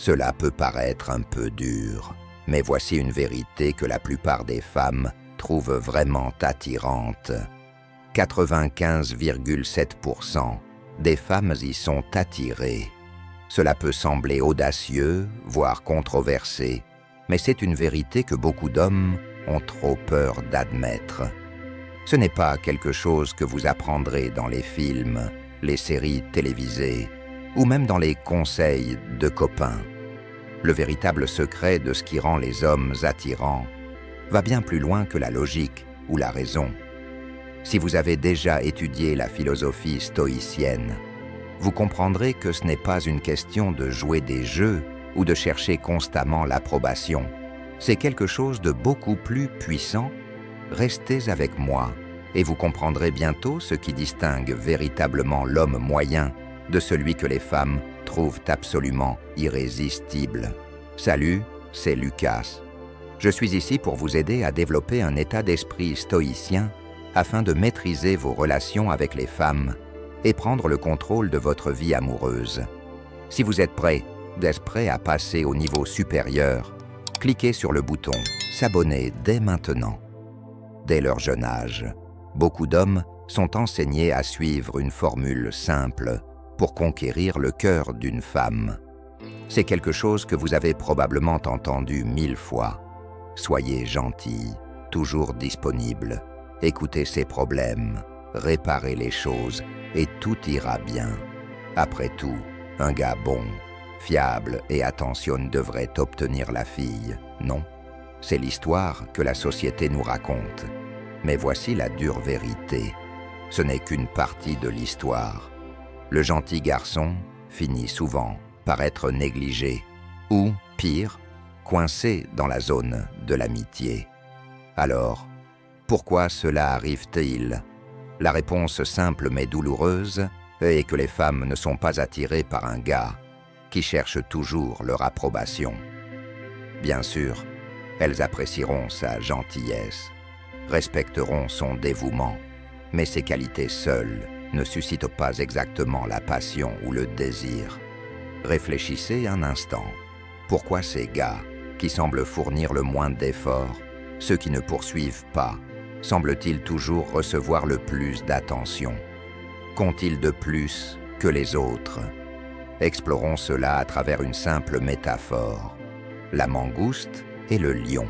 Cela peut paraître un peu dur, mais voici une vérité que la plupart des femmes trouvent vraiment attirante. 95,7% des femmes y sont attirées. Cela peut sembler audacieux, voire controversé, mais c'est une vérité que beaucoup d'hommes ont trop peur d'admettre. Ce n'est pas quelque chose que vous apprendrez dans les films, les séries télévisées, ou même dans les conseils de copains. Le véritable secret de ce qui rend les hommes attirants va bien plus loin que la logique ou la raison. Si vous avez déjà étudié la philosophie stoïcienne, vous comprendrez que ce n'est pas une question de jouer des jeux ou de chercher constamment l'approbation. C'est quelque chose de beaucoup plus puissant. Restez avec moi et vous comprendrez bientôt ce qui distingue véritablement l'homme moyen de celui que les femmes trouvent absolument irrésistible. Salut, c'est Lucas. Je suis ici pour vous aider à développer un état d'esprit stoïcien afin de maîtriser vos relations avec les femmes et prendre le contrôle de votre vie amoureuse. Si vous êtes prêt à passer au niveau supérieur, cliquez sur le bouton « S'abonner » dès maintenant. Dès leur jeune âge, beaucoup d'hommes sont enseignés à suivre une formule simple pour conquérir le cœur d'une femme. C'est quelque chose que vous avez probablement entendu 1000 fois. Soyez gentil, toujours disponible, écoutez ses problèmes, réparez les choses et tout ira bien. Après tout, un gars bon, fiable et attentionné devrait obtenir la fille, non? C'est l'histoire que la société nous raconte. Mais voici la dure vérité. Ce n'est qu'une partie de l'histoire. Le gentil garçon finit souvent par être négligé, ou, pire, coincé dans la zone de l'amitié. Alors, pourquoi cela arrive-t-il? La réponse simple mais douloureuse est que les femmes ne sont pas attirées par un gars qui cherche toujours leur approbation. Bien sûr, elles apprécieront sa gentillesse, respecteront son dévouement, mais ces qualités seules ne suscitent pas exactement la passion ou le désir. Réfléchissez un instant. Pourquoi ces gars, qui semblent fournir le moins d'efforts, ceux qui ne poursuivent pas, semblent-ils toujours recevoir le plus d'attention? Qu'ont-ils de plus que les autres? Explorons cela à travers une simple métaphore. La mangouste et le lion.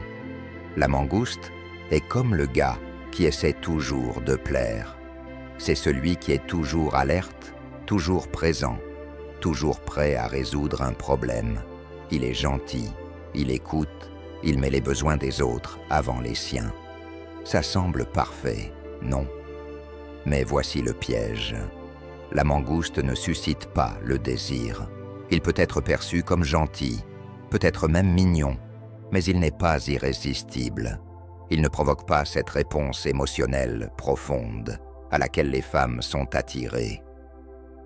La mangouste est comme le gars qui essaie toujours de plaire. C'est celui qui est toujours alerte, toujours présent, toujours prêt à résoudre un problème. Il est gentil, il écoute, il met les besoins des autres avant les siens. Ça semble parfait, non? Mais voici le piège. La mangouste ne suscite pas le désir. Il peut être perçu comme gentil, peut-être même mignon, mais il n'est pas irrésistible. Il ne provoque pas cette réponse émotionnelle profonde à laquelle les femmes sont attirées.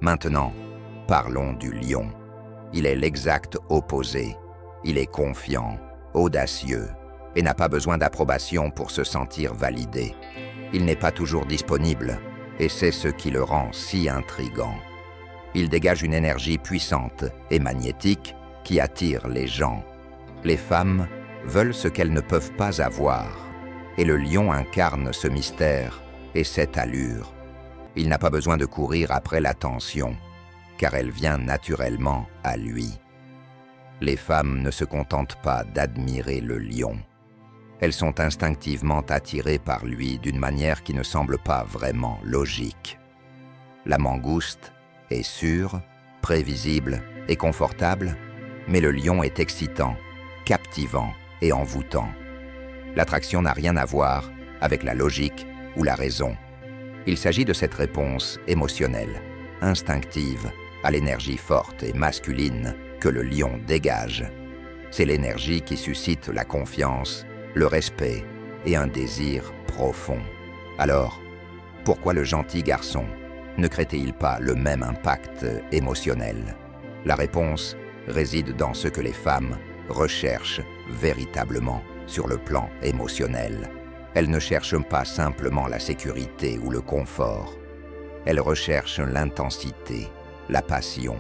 Maintenant, parlons du lion. Il est l'exact opposé. Il est confiant, audacieux et n'a pas besoin d'approbation pour se sentir validé. Il n'est pas toujours disponible et c'est ce qui le rend si intrigant. Il dégage une énergie puissante et magnétique qui attire les gens. Les femmes veulent ce qu'elles ne peuvent pas avoir et le lion incarne ce mystère et cette allure. Il n'a pas besoin de courir après l'attention, car elle vient naturellement à lui. Les femmes ne se contentent pas d'admirer le lion. Elles sont instinctivement attirées par lui d'une manière qui ne semble pas vraiment logique. La mangouste est sûre, prévisible et confortable, mais le lion est excitant, captivant et envoûtant. L'attraction n'a rien à voir avec la logique ou la raison. Il s'agit de cette réponse émotionnelle, instinctive, à l'énergie forte et masculine que le lion dégage. C'est l'énergie qui suscite la confiance, le respect et un désir profond. Alors, pourquoi le gentil garçon ne crée-t-il pas le même impact émotionnel? La réponse réside dans ce que les femmes recherchent véritablement sur le plan émotionnel. Elles ne cherchent pas simplement la sécurité ou le confort. Elles recherchent l'intensité, la passion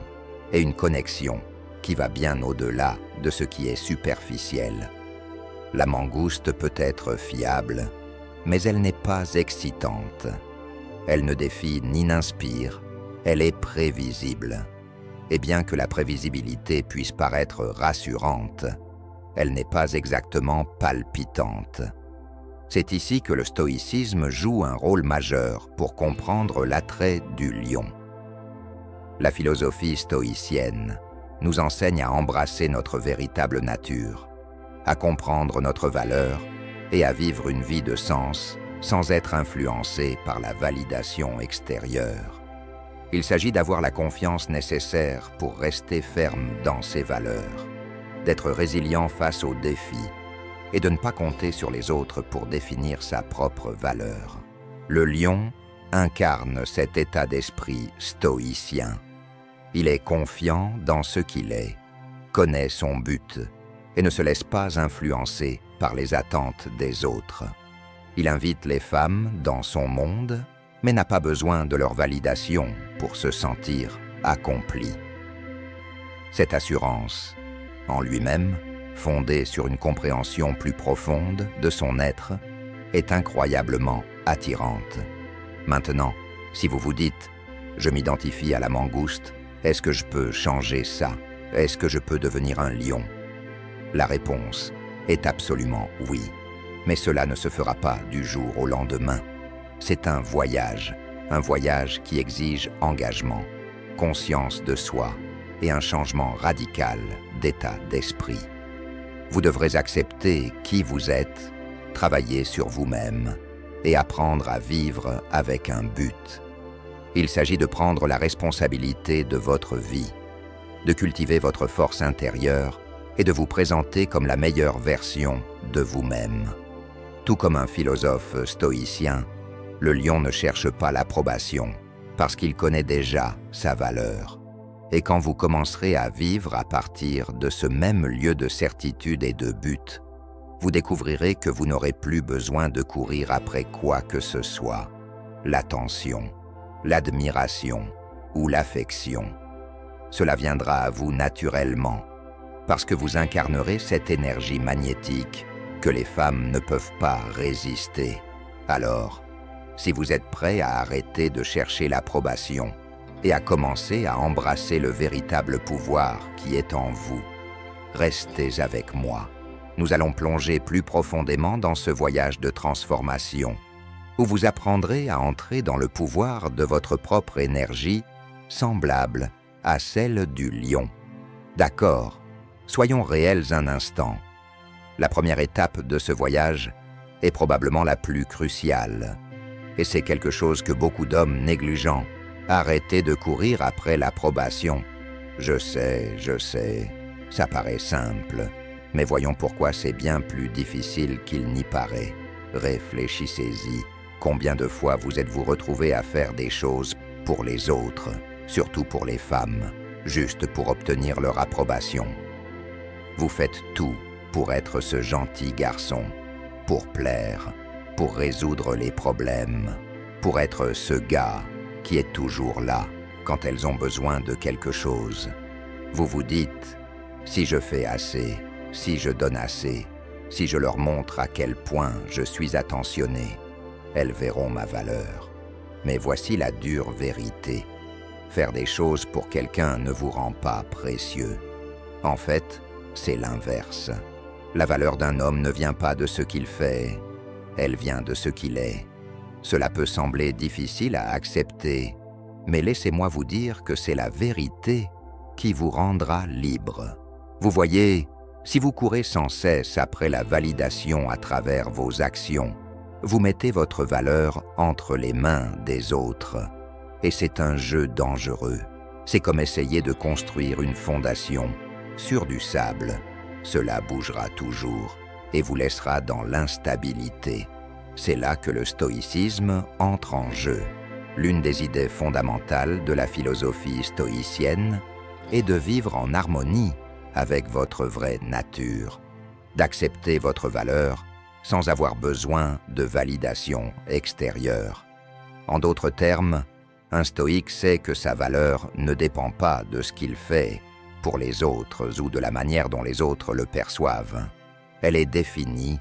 et une connexion qui va bien au-delà de ce qui est superficiel. La mangouste peut être fiable, mais elle n'est pas excitante. Elle ne défie ni n'inspire, elle est prévisible. Et bien que la prévisibilité puisse paraître rassurante, elle n'est pas exactement palpitante. C'est ici que le stoïcisme joue un rôle majeur pour comprendre l'attrait du lion. La philosophie stoïcienne nous enseigne à embrasser notre véritable nature, à comprendre notre valeur et à vivre une vie de sens sans être influencé par la validation extérieure. Il s'agit d'avoir la confiance nécessaire pour rester ferme dans ses valeurs, d'être résilient face aux défis et de ne pas compter sur les autres pour définir sa propre valeur. Le lion incarne cet état d'esprit stoïcien. Il est confiant dans ce qu'il est, connaît son but et ne se laisse pas influencer par les attentes des autres. Il invite les femmes dans son monde, mais n'a pas besoin de leur validation pour se sentir accompli. Cette assurance, en lui-même, fondée sur une compréhension plus profonde de son être, est incroyablement attirante. Maintenant, si vous vous dites « je m'identifie à la mangouste », est-ce que je peux changer ça? Est-ce que je peux devenir un lion? La réponse est absolument oui, mais cela ne se fera pas du jour au lendemain. C'est un voyage qui exige engagement, conscience de soi et un changement radical d'état d'esprit. Vous devrez accepter qui vous êtes, travailler sur vous-même et apprendre à vivre avec un but. Il s'agit de prendre la responsabilité de votre vie, de cultiver votre force intérieure et de vous présenter comme la meilleure version de vous-même. Tout comme un philosophe stoïcien, le lion ne cherche pas l'approbation parce qu'il connaît déjà sa valeur. Et quand vous commencerez à vivre à partir de ce même lieu de certitude et de but, vous découvrirez que vous n'aurez plus besoin de courir après quoi que ce soit, l'attention, l'admiration ou l'affection. Cela viendra à vous naturellement, parce que vous incarnerez cette énergie magnétique que les femmes ne peuvent pas résister. Alors, si vous êtes prêt à arrêter de chercher l'approbation et à commencer à embrasser le véritable pouvoir qui est en vous, restez avec moi. Nous allons plonger plus profondément dans ce voyage de transformation, où vous apprendrez à entrer dans le pouvoir de votre propre énergie, semblable à celle du lion. D'accord, soyons réels un instant. La première étape de ce voyage est probablement la plus cruciale. Et c'est quelque chose que beaucoup d'hommes négligent. Arrêtez de courir après l'approbation. Je sais, ça paraît simple. Mais voyons pourquoi c'est bien plus difficile qu'il n'y paraît. Réfléchissez-y. Combien de fois vous êtes-vous retrouvés à faire des choses pour les autres, surtout pour les femmes, juste pour obtenir leur approbation? Vous faites tout pour être ce gentil garçon, pour plaire, pour résoudre les problèmes, pour être ce gars qui est toujours là quand elles ont besoin de quelque chose. Vous vous dites, si je fais assez, si je donne assez, si je leur montre à quel point je suis attentionné, elles verront ma valeur. Mais voici la dure vérité. Faire des choses pour quelqu'un ne vous rend pas précieux. En fait, c'est l'inverse. La valeur d'un homme ne vient pas de ce qu'il fait, elle vient de ce qu'il est. Cela peut sembler difficile à accepter, mais laissez-moi vous dire que c'est la vérité qui vous rendra libre. Vous voyez, si vous courez sans cesse après la validation à travers vos actions, vous mettez votre valeur entre les mains des autres. Et c'est un jeu dangereux. C'est comme essayer de construire une fondation sur du sable. Cela bougera toujours et vous laissera dans l'instabilité. C'est là que le stoïcisme entre en jeu. L'une des idées fondamentales de la philosophie stoïcienne est de vivre en harmonie avec votre vraie nature, d'accepter votre valeur sans avoir besoin de validation extérieure. En d'autres termes, un stoïque sait que sa valeur ne dépend pas de ce qu'il fait pour les autres ou de la manière dont les autres le perçoivent. Elle est définie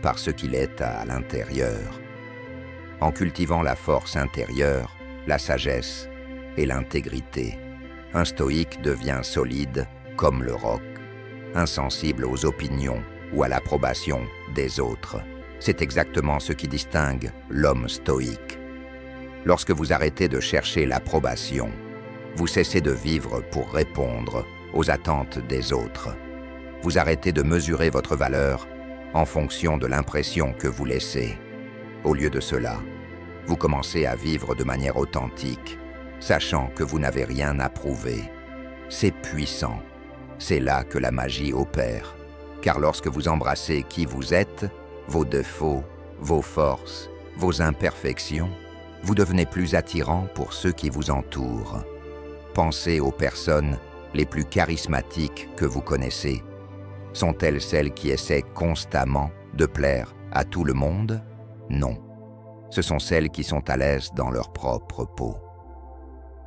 par ce qu'il est à l'intérieur. En cultivant la force intérieure, la sagesse et l'intégrité, un stoïque devient solide comme le roc, insensible aux opinions ou à l'approbation des autres. C'est exactement ce qui distingue l'homme stoïque. Lorsque vous arrêtez de chercher l'approbation, vous cessez de vivre pour répondre aux attentes des autres. Vous arrêtez de mesurer votre valeur en fonction de l'impression que vous laissez. Au lieu de cela, vous commencez à vivre de manière authentique, sachant que vous n'avez rien à prouver. C'est puissant. C'est là que la magie opère. Car lorsque vous embrassez qui vous êtes, vos défauts, vos forces, vos imperfections, vous devenez plus attirant pour ceux qui vous entourent. Pensez aux personnes les plus charismatiques que vous connaissez. Sont-elles celles qui essaient constamment de plaire à tout le monde? Non. Ce sont celles qui sont à l'aise dans leur propre peau.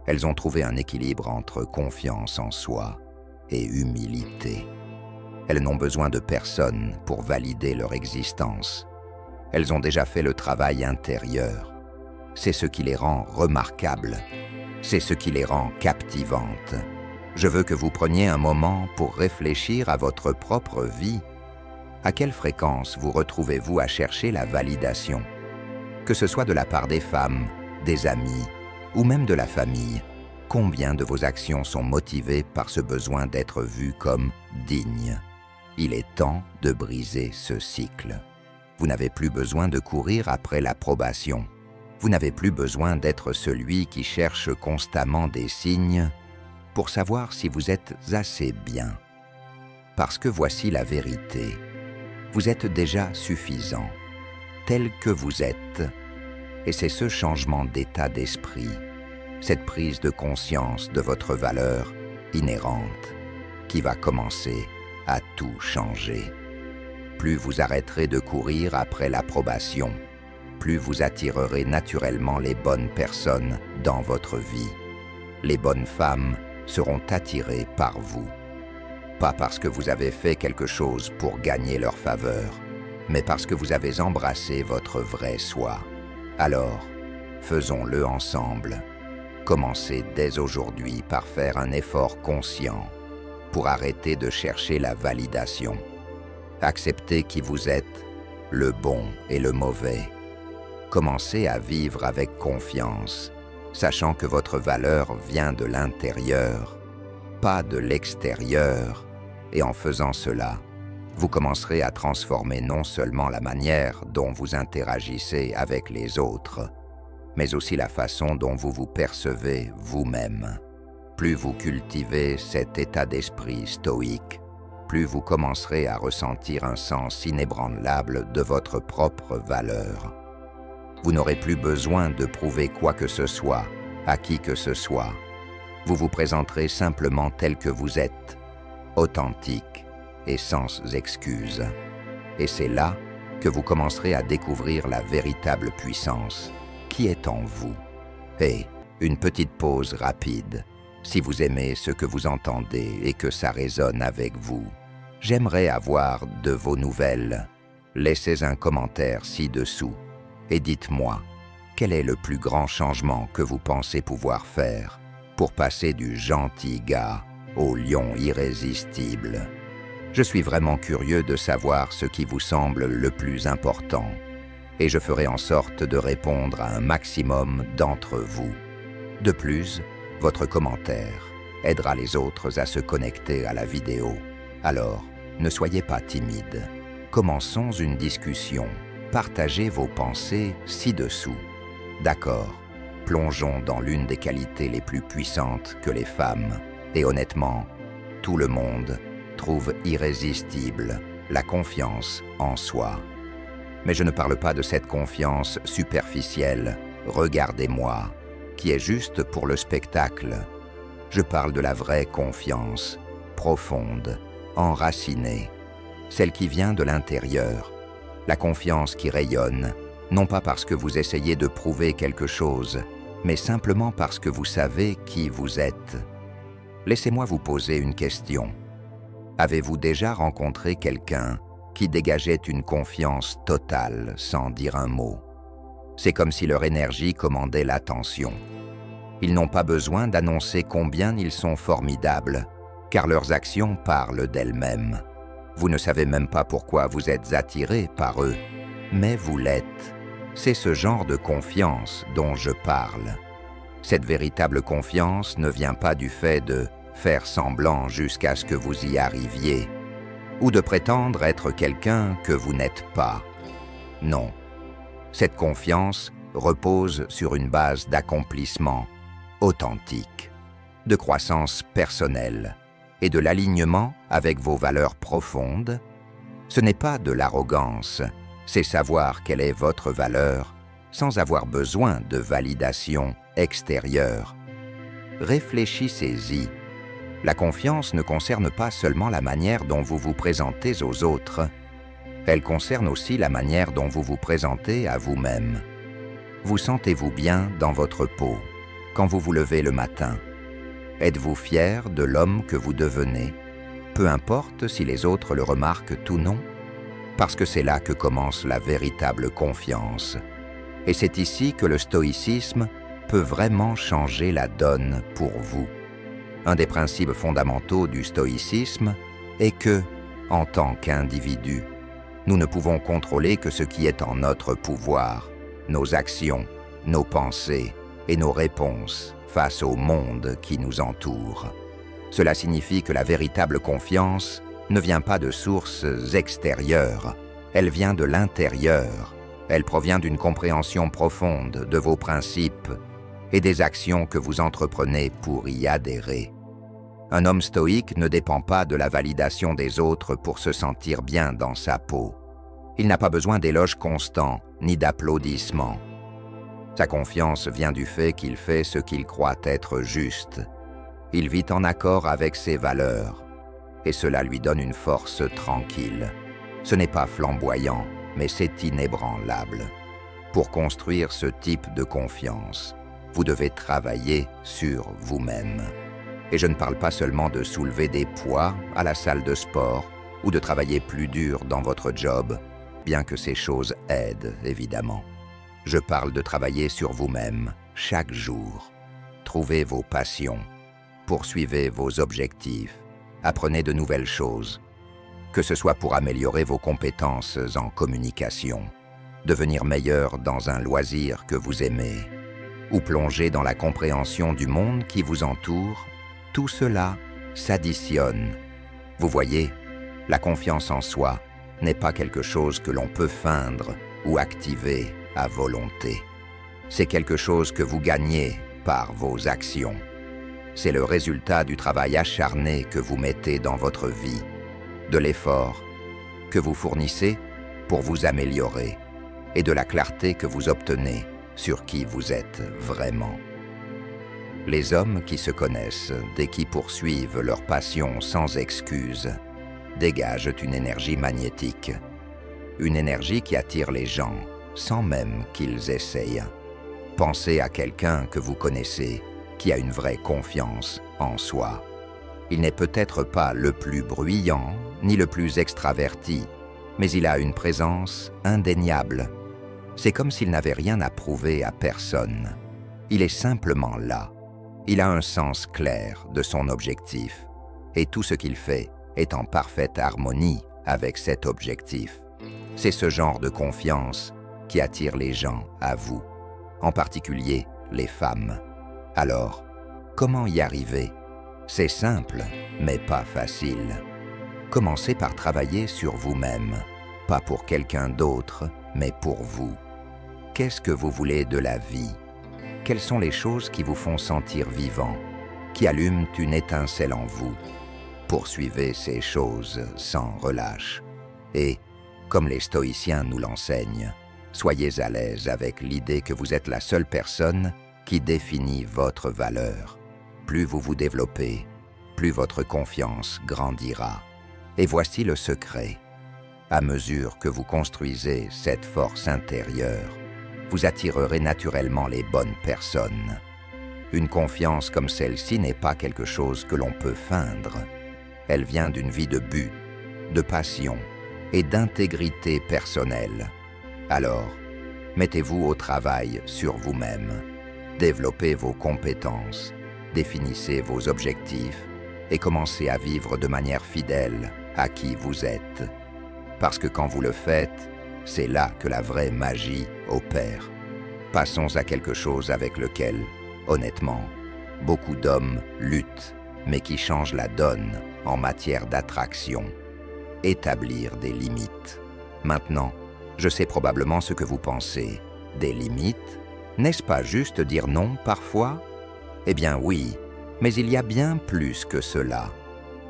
Elles ont trouvé un équilibre entre confiance en soi et humilité. Elles n'ont besoin de personne pour valider leur existence. Elles ont déjà fait le travail intérieur. C'est ce qui les rend remarquables. C'est ce qui les rend captivantes. Je veux que vous preniez un moment pour réfléchir à votre propre vie. À quelle fréquence vous retrouvez-vous à chercher la validation? Que ce soit de la part des femmes, des amis ou même de la famille, combien de vos actions sont motivées par ce besoin d'être vu comme digne? Il est temps de briser ce cycle. Vous n'avez plus besoin de courir après l'approbation. Vous n'avez plus besoin d'être celui qui cherche constamment des signes pour savoir si vous êtes assez bien. Parce que voici la vérité. Vous êtes déjà suffisant, tel que vous êtes. Et c'est ce changement d'état d'esprit, cette prise de conscience de votre valeur inhérente, qui va commencer à tout changer. Plus vous arrêterez de courir après l'approbation, plus vous attirerez naturellement les bonnes personnes dans votre vie. Les bonnes femmes seront attirées par vous. Pas parce que vous avez fait quelque chose pour gagner leur faveur, mais parce que vous avez embrassé votre vrai soi. Alors, faisons-le ensemble. Commencez dès aujourd'hui par faire un effort conscient pour arrêter de chercher la validation. Acceptez qui vous êtes, le bon et le mauvais. Commencez à vivre avec confiance, sachant que votre valeur vient de l'intérieur, pas de l'extérieur. Et en faisant cela, vous commencerez à transformer non seulement la manière dont vous interagissez avec les autres, mais aussi la façon dont vous vous percevez vous-même. Plus vous cultivez cet état d'esprit stoïque, plus vous commencerez à ressentir un sens inébranlable de votre propre valeur. Vous n'aurez plus besoin de prouver quoi que ce soit à qui que ce soit. Vous vous présenterez simplement tel que vous êtes, authentique et sans excuse. Et c'est là que vous commencerez à découvrir la véritable puissance qui est en vous. Et une petite pause rapide. Si vous aimez ce que vous entendez et que ça résonne avec vous, j'aimerais avoir de vos nouvelles. Laissez un commentaire ci-dessous et dites-moi quel est le plus grand changement que vous pensez pouvoir faire pour passer du gentil gars au lion irrésistible. Je suis vraiment curieux de savoir ce qui vous semble le plus important et je ferai en sorte de répondre à un maximum d'entre vous. De plus, votre commentaire aidera les autres à se connecter à la vidéo. Alors, ne soyez pas timide. Commençons une discussion. Partagez vos pensées ci-dessous. D'accord, plongeons dans l'une des qualités les plus puissantes que les femmes. Et honnêtement, tout le monde trouve irrésistible la confiance en soi. Mais je ne parle pas de cette confiance superficielle, regardez-moi, qui est juste pour le spectacle. Je parle de la vraie confiance, profonde, enracinée, celle qui vient de l'intérieur, la confiance qui rayonne, non pas parce que vous essayez de prouver quelque chose, mais simplement parce que vous savez qui vous êtes. laissez-moi vous poser une question. Avez-vous déjà rencontré quelqu'un qui dégageait une confiance totale sans dire un mot? C'est comme si leur énergie commandait l'attention. Ils n'ont pas besoin d'annoncer combien ils sont formidables, car leurs actions parlent d'elles-mêmes. Vous ne savez même pas pourquoi vous êtes attiré par eux, mais vous l'êtes. C'est ce genre de confiance dont je parle. Cette véritable confiance ne vient pas du fait de faire semblant jusqu'à ce que vous y arriviez, ou de prétendre être quelqu'un que vous n'êtes pas. Non. Cette confiance repose sur une base d'accomplissement authentique, de croissance personnelle et de l'alignement avec vos valeurs profondes. Ce n'est pas de l'arrogance, c'est savoir quelle est votre valeur sans avoir besoin de validation extérieure. Réfléchissez-y. La confiance ne concerne pas seulement la manière dont vous vous présentez aux autres, elle concerne aussi la manière dont vous vous présentez à vous-même. Vous sentez-vous bien dans votre peau quand vous vous levez le matin? Êtes-vous fier de l'homme que vous devenez, peu importe si les autres le remarquent ou non? Parce que c'est là que commence la véritable confiance. Et c'est ici que le stoïcisme peut vraiment changer la donne pour vous. Un des principes fondamentaux du stoïcisme est que, en tant qu'individu, nous ne pouvons contrôler que ce qui est en notre pouvoir, nos actions, nos pensées et nos réponses face au monde qui nous entoure. Cela signifie que la véritable confiance ne vient pas de sources extérieures, elle vient de l'intérieur. Elle provient d'une compréhension profonde de vos principes et des actions que vous entreprenez pour y adhérer. Un homme stoïque ne dépend pas de la validation des autres pour se sentir bien dans sa peau. Il n'a pas besoin d'éloges constants ni d'applaudissements. Sa confiance vient du fait qu'il fait ce qu'il croit être juste. Il vit en accord avec ses valeurs, et cela lui donne une force tranquille. Ce n'est pas flamboyant, mais c'est inébranlable. Pour construire ce type de confiance, vous devez travailler sur vous-même. Et je ne parle pas seulement de soulever des poids à la salle de sport ou de travailler plus dur dans votre job, bien que ces choses aident, évidemment. Je parle de travailler sur vous-même chaque jour. Trouvez vos passions, poursuivez vos objectifs, apprenez de nouvelles choses, que ce soit pour améliorer vos compétences en communication, devenir meilleur dans un loisir que vous aimez, ou plonger dans la compréhension du monde qui vous entoure. Tout cela s'additionne. Vous voyez, la confiance en soi n'est pas quelque chose que l'on peut feindre ou activer à volonté. C'est quelque chose que vous gagnez par vos actions. C'est le résultat du travail acharné que vous mettez dans votre vie, de l'effort que vous fournissez pour vous améliorer et de la clarté que vous obtenez sur qui vous êtes vraiment. Les hommes qui se connaissent et qui poursuivent leur passion sans excuse dégagent une énergie magnétique, une énergie qui attire les gens sans même qu'ils essayent. Pensez à quelqu'un que vous connaissez qui a une vraie confiance en soi. Il n'est peut-être pas le plus bruyant ni le plus extraverti, mais il a une présence indéniable. C'est comme s'il n'avait rien à prouver à personne. Il est simplement là. Il a un sens clair de son objectif, et tout ce qu'il fait est en parfaite harmonie avec cet objectif. C'est ce genre de confiance qui attire les gens à vous, en particulier les femmes. Alors, comment y arriver? C'est simple, mais pas facile. Commencez par travailler sur vous-même, pas pour quelqu'un d'autre, mais pour vous. Qu'est-ce que vous voulez de la vie? Quelles sont les choses qui vous font sentir vivant, qui allument une étincelle en vous? Poursuivez ces choses sans relâche. Et, comme les stoïciens nous l'enseignent, soyez à l'aise avec l'idée que vous êtes la seule personne qui définit votre valeur. Plus vous vous développez, plus votre confiance grandira. Et voici le secret. À mesure que vous construisez cette force intérieure, vous attirerez naturellement les bonnes personnes. Une confiance comme celle-ci n'est pas quelque chose que l'on peut feindre. Elle vient d'une vie de but, de passion et d'intégrité personnelle. Alors, mettez-vous au travail sur vous-même. Développez vos compétences, définissez vos objectifs et commencez à vivre de manière fidèle à qui vous êtes. Parce que quand vous le faites, c'est là que la vraie magie opère. Passons à quelque chose avec lequel, honnêtement, beaucoup d'hommes luttent, mais qui change la donne en matière d'attraction. Établir des limites. Maintenant, je sais probablement ce que vous pensez. Des limites? N'est-ce pas juste dire non parfois? Eh bien oui, mais il y a bien plus que cela.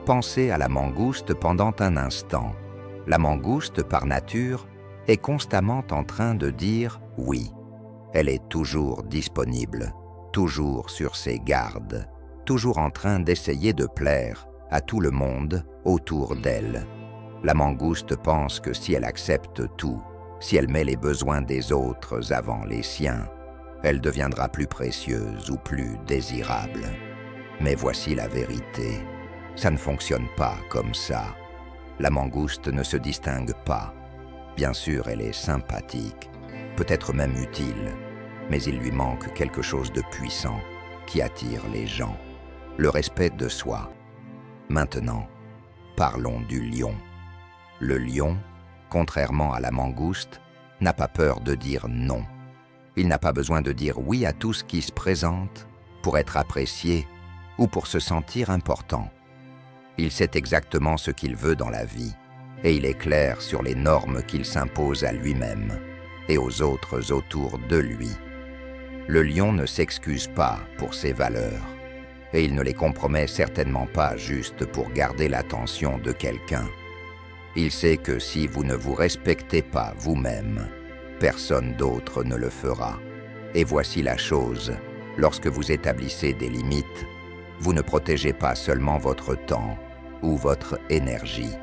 Pensez à la mangouste pendant un instant. La mangouste, par nature, est constamment en train de dire oui. Elle est toujours disponible, toujours sur ses gardes, toujours en train d'essayer de plaire à tout le monde autour d'elle. La mangouste pense que si elle accepte tout, si elle met les besoins des autres avant les siens, elle deviendra plus précieuse ou plus désirable. Mais voici la vérité, ça ne fonctionne pas comme ça. La mangouste ne se distingue pas. Bien sûr, elle est sympathique, peut-être même utile, mais il lui manque quelque chose de puissant qui attire les gens, le respect de soi. Maintenant, parlons du lion. Le lion, contrairement à la mangouste, n'a pas peur de dire non. Il n'a pas besoin de dire oui à tout ce qui se présente pour être apprécié ou pour se sentir important. Il sait exactement ce qu'il veut dans la vie et il est clair sur les normes qu'il s'impose à lui-même et aux autres autour de lui. Le lion ne s'excuse pas pour ses valeurs et il ne les compromet certainement pas juste pour garder l'attention de quelqu'un. Il sait que si vous ne vous respectez pas vous-même, personne d'autre ne le fera. Et voici la chose, lorsque vous établissez des limites, vous ne protégez pas seulement votre temps ou votre énergie.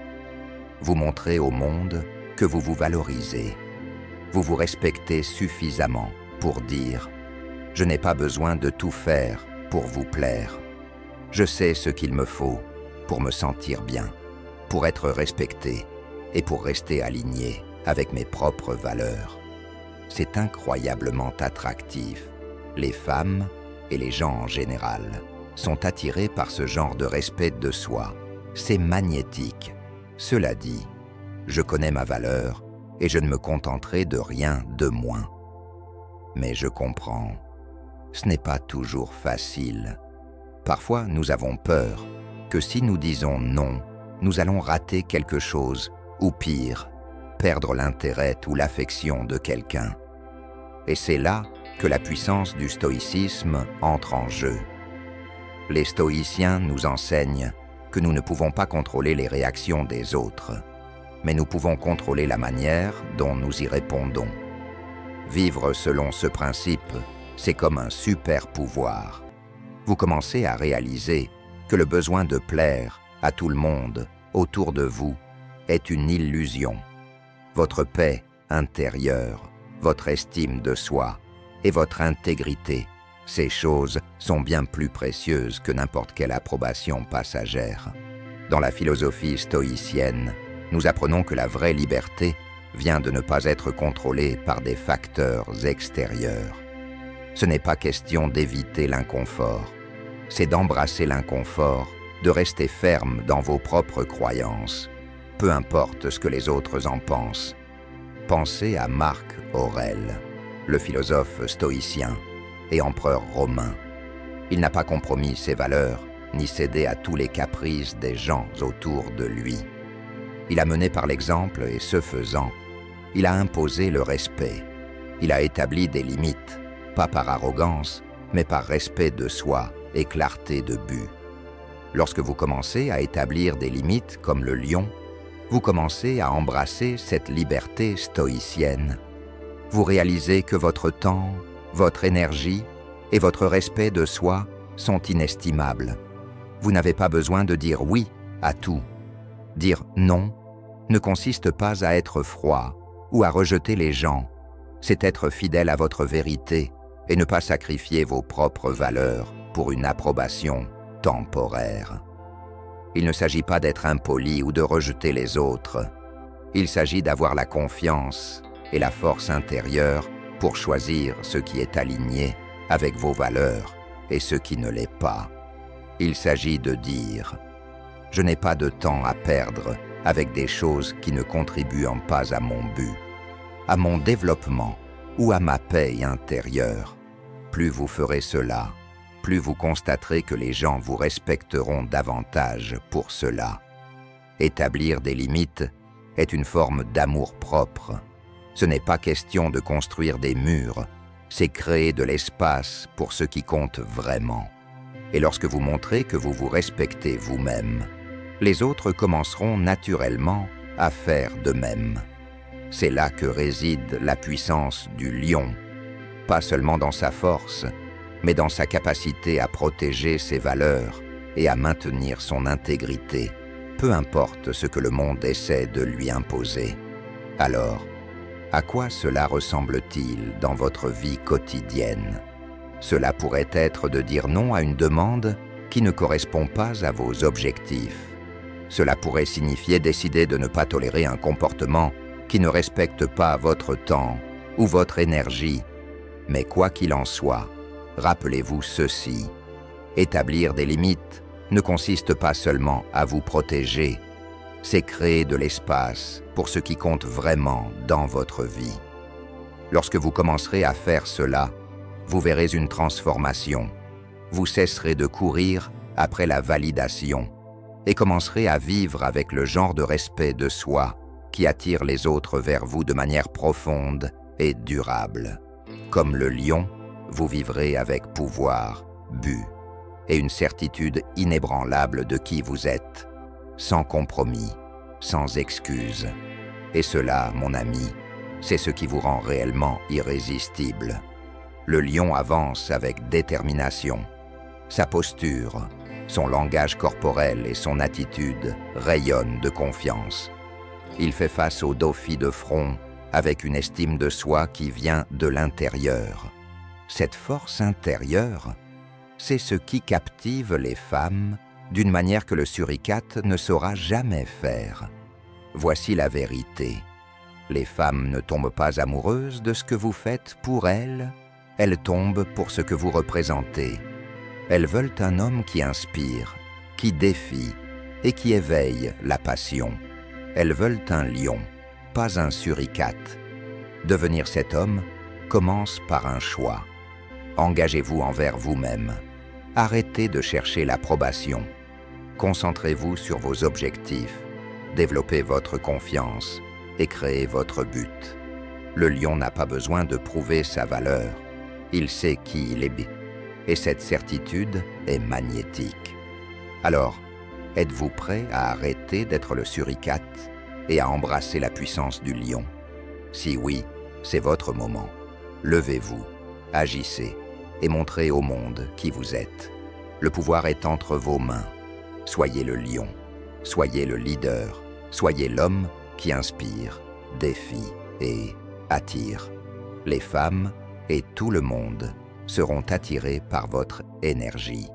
Vous montrez au monde que vous vous valorisez. Vous vous respectez suffisamment pour dire « Je n'ai pas besoin de tout faire pour vous plaire. Je sais ce qu'il me faut pour me sentir bien, pour être respecté et pour rester aligné avec mes propres valeurs. » C'est incroyablement attractif. Les femmes, et les gens en général, sont attirés par ce genre de respect de soi. C'est magnétique. Cela dit, je connais ma valeur et je ne me contenterai de rien de moins. Mais je comprends, ce n'est pas toujours facile. Parfois, nous avons peur que si nous disons non, nous allons rater quelque chose, ou pire, perdre l'intérêt ou l'affection de quelqu'un. Et c'est là que la puissance du stoïcisme entre en jeu. Les stoïciens nous enseignent que nous ne pouvons pas contrôler les réactions des autres, mais nous pouvons contrôler la manière dont nous y répondons. Vivre selon ce principe, c'est comme un super pouvoir. Vous commencez à réaliser que le besoin de plaire à tout le monde autour de vous est une illusion. Votre paix intérieure, votre estime de soi et votre intégrité, ces choses sont bien plus précieuses que n'importe quelle approbation passagère. Dans la philosophie stoïcienne, nous apprenons que la vraie liberté vient de ne pas être contrôlée par des facteurs extérieurs. Ce n'est pas question d'éviter l'inconfort, c'est d'embrasser l'inconfort, de rester ferme dans vos propres croyances, peu importe ce que les autres en pensent. Pensez à Marc Aurèle, le philosophe stoïcien et empereur romain. Il n'a pas compromis ses valeurs, ni cédé à tous les caprices des gens autour de lui. Il a mené par l'exemple et ce faisant, il a imposé le respect. Il a établi des limites, pas par arrogance, mais par respect de soi et clarté de but. Lorsque vous commencez à établir des limites comme le lion, vous commencez à embrasser cette liberté stoïcienne. Vous réalisez que votre temps, votre énergie et votre respect de soi sont inestimables. Vous n'avez pas besoin de dire oui à tout. Dire non ne consiste pas à être froid ou à rejeter les gens. C'est être fidèle à votre vérité et ne pas sacrifier vos propres valeurs pour une approbation temporaire. Il ne s'agit pas d'être impoli ou de rejeter les autres. Il s'agit d'avoir la confiance et la force intérieure pour choisir ce qui est aligné avec vos valeurs et ce qui ne l'est pas. Il s'agit de dire « Je n'ai pas de temps à perdre avec des choses qui ne contribuent pas à mon but, à mon développement ou à ma paix intérieure. » Plus vous ferez cela, plus vous constaterez que les gens vous respecteront davantage pour cela. Établir des limites est une forme d'amour-propre. Ce n'est pas question de construire des murs, c'est créer de l'espace pour ce qui compte vraiment. Et lorsque vous montrez que vous vous respectez vous-même, les autres commenceront naturellement à faire de même. C'est là que réside la puissance du lion, pas seulement dans sa force, mais dans sa capacité à protéger ses valeurs et à maintenir son intégrité, peu importe ce que le monde essaie de lui imposer. Alors, à quoi cela ressemble-t-il dans votre vie quotidienne? Cela pourrait être de dire non à une demande qui ne correspond pas à vos objectifs. Cela pourrait signifier décider de ne pas tolérer un comportement qui ne respecte pas votre temps ou votre énergie. Mais quoi qu'il en soit, rappelez-vous ceci. Établir des limites ne consiste pas seulement à vous protéger, c'est créer de l'espace pour ce qui compte vraiment dans votre vie. Lorsque vous commencerez à faire cela, vous verrez une transformation. Vous cesserez de courir après la validation et commencerez à vivre avec le genre de respect de soi qui attire les autres vers vous de manière profonde et durable. Comme le lion, vous vivrez avec pouvoir, but et une certitude inébranlable de qui vous êtes, sans compromis, sans excuse. Et cela, mon ami, c'est ce qui vous rend réellement irrésistible. Le lion avance avec détermination. Sa posture, son langage corporel et son attitude rayonnent de confiance. Il fait face aux défis de front avec une estime de soi qui vient de l'intérieur. Cette force intérieure, c'est ce qui captive les femmes d'une manière que le suricate ne saura jamais faire. Voici la vérité. Les femmes ne tombent pas amoureuses de ce que vous faites pour elles, elles tombent pour ce que vous représentez. Elles veulent un homme qui inspire, qui défie et qui éveille la passion. Elles veulent un lion, pas un suricate. Devenir cet homme commence par un choix. Engagez-vous envers vous-même. Arrêtez de chercher l'approbation. Concentrez-vous sur vos objectifs. Développez votre confiance et créez votre but. Le lion n'a pas besoin de prouver sa valeur. Il sait qui il est. Et cette certitude est magnétique. Alors, êtes-vous prêt à arrêter d'être le suricate et à embrasser la puissance du lion? Si oui, c'est votre moment. Levez-vous, agissez et montrez au monde qui vous êtes. Le pouvoir est entre vos mains. Soyez le lion, soyez le leader, soyez l'homme qui inspire, défie et attire. Les femmes et tout le monde seront attirés par votre énergie.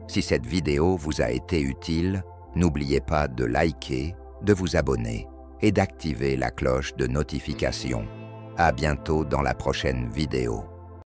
Si cette vidéo vous a été utile, n'oubliez pas de liker, de vous abonner et d'activer la cloche de notification. À bientôt dans la prochaine vidéo.